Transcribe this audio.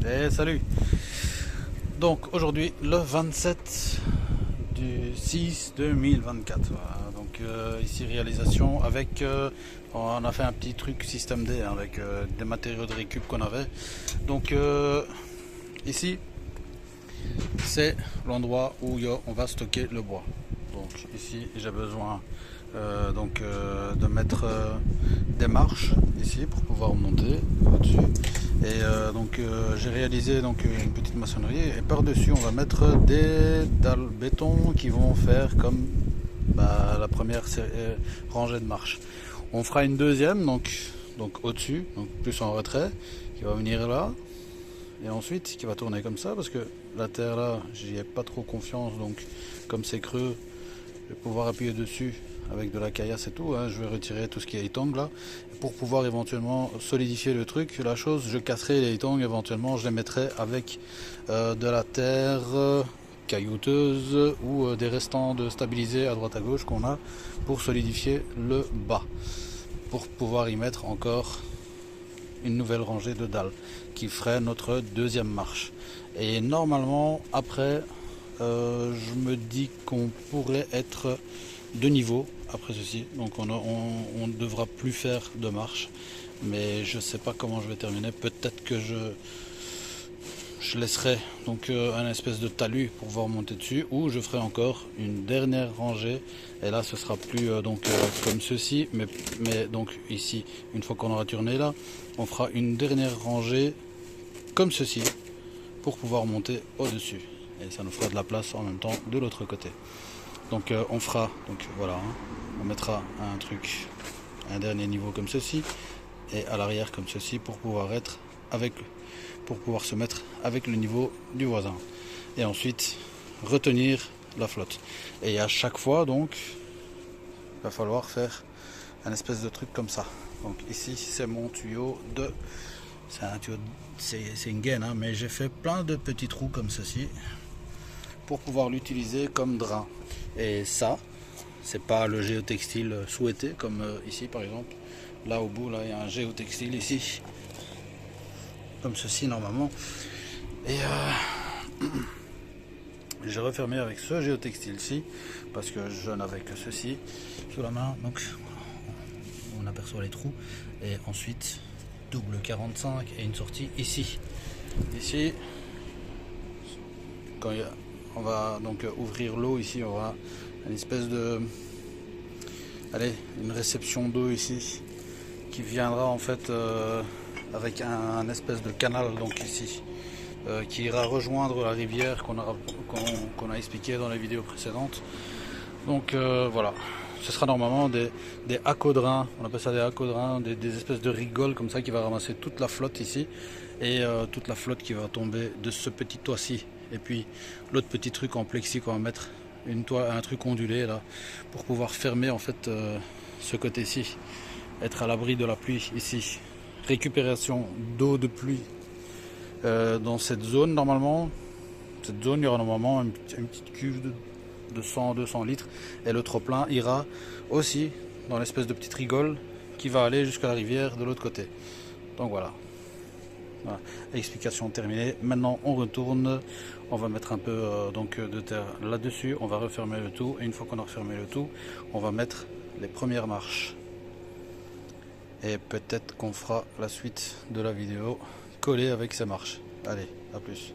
Et salut. Donc aujourd'hui le 27 du 6 2024. Voilà. Donc ici réalisation avec on a fait un petit truc système D avec des matériaux de récup qu'on avait. Donc ici c'est l'endroit où on va stocker le bois. Donc ici j'ai besoin de mettre des marches ici pour pouvoir monter au-dessus. Et j'ai réalisé donc une petite maçonnerie et par-dessus on va mettre des dalles béton qui vont faire comme la première rangée de marches. On fera une deuxième donc au-dessus, donc plus en retrait, qui va venir là et ensuite qui va tourner comme ça parce que la terre là j'y ai pas trop confiance, donc comme c'est creux je vais pouvoir appuyer dessus avec de la caillasse et tout, hein. Je vais retirer tout ce qui est tongs là pour pouvoir éventuellement solidifier le truc. La chose, je casserai les tongs éventuellement, je les mettrai avec de la terre caillouteuse ou des restants de stabilisés à droite à gauche qu'on a pour solidifier le bas, pour pouvoir y mettre encore une nouvelle rangée de dalles qui ferait notre deuxième marche. Et normalement après je me dis qu'on pourrait être de niveau après ceci, donc on ne devra plus faire de marche, mais je sais pas comment je vais terminer. Peut-être que je laisserai donc un espèce de talus pour pouvoir monter dessus, ou je ferai encore une dernière rangée et là ce sera plus comme ceci, mais donc ici une fois qu'on aura tourné là on fera une dernière rangée comme ceci pour pouvoir monter au dessus et ça nous fera de la place en même temps de l'autre côté. Donc on fera, donc voilà, hein, on mettra un dernier niveau comme ceci et à l'arrière comme ceci pour pouvoir se mettre avec le niveau du voisin et ensuite retenir la flotte. Et à chaque fois donc il va falloir faire un espèce de truc comme ça. Donc ici c'est mon tuyau c'est un tuyau, c'est une gaine, hein, mais j'ai fait plein de petits trous comme ceci pour pouvoir l'utiliser comme drain. Et ça, c'est pas le géotextile souhaité comme ici par exemple. Là au bout, là il y a un géotextile ici, comme ceci normalement. Et j'ai refermé avec ce géotextile ici parce que je n'avais que ceci sous la main. Donc on aperçoit les trous et ensuite double 45 et une sortie ici. Ici, quand on va donc ouvrir l'eau ici, on aura une espèce de une réception d'eau ici qui viendra en fait avec un espèce de canal donc ici qui ira rejoindre la rivière qu'on a expliqué dans les vidéos précédentes. Donc voilà, ce sera normalement des hacodrins, on appelle ça des hacodrins, des espèces de rigoles comme ça qui va ramasser toute la flotte ici et toute la flotte qui va tomber de ce petit toit-ci. Et puis l'autre petit truc en plexi qu'on va mettre, un truc ondulé là pour pouvoir fermer en fait ce côté-ci, être à l'abri de la pluie ici. Récupération d'eau de pluie dans cette zone normalement. Cette zone, il y aura normalement une petite cuve de 100-200 litres et le trop plein ira aussi dans l'espèce de petite rigole qui va aller jusqu'à la rivière de l'autre côté. Donc voilà. Voilà, explication terminée. Maintenant on retourne, on va mettre un peu de terre là-dessus, on va refermer le tout et une fois qu'on a refermé le tout, on va mettre les premières marches. Et peut-être qu'on fera la suite de la vidéo collée avec ces marches. Allez, à plus.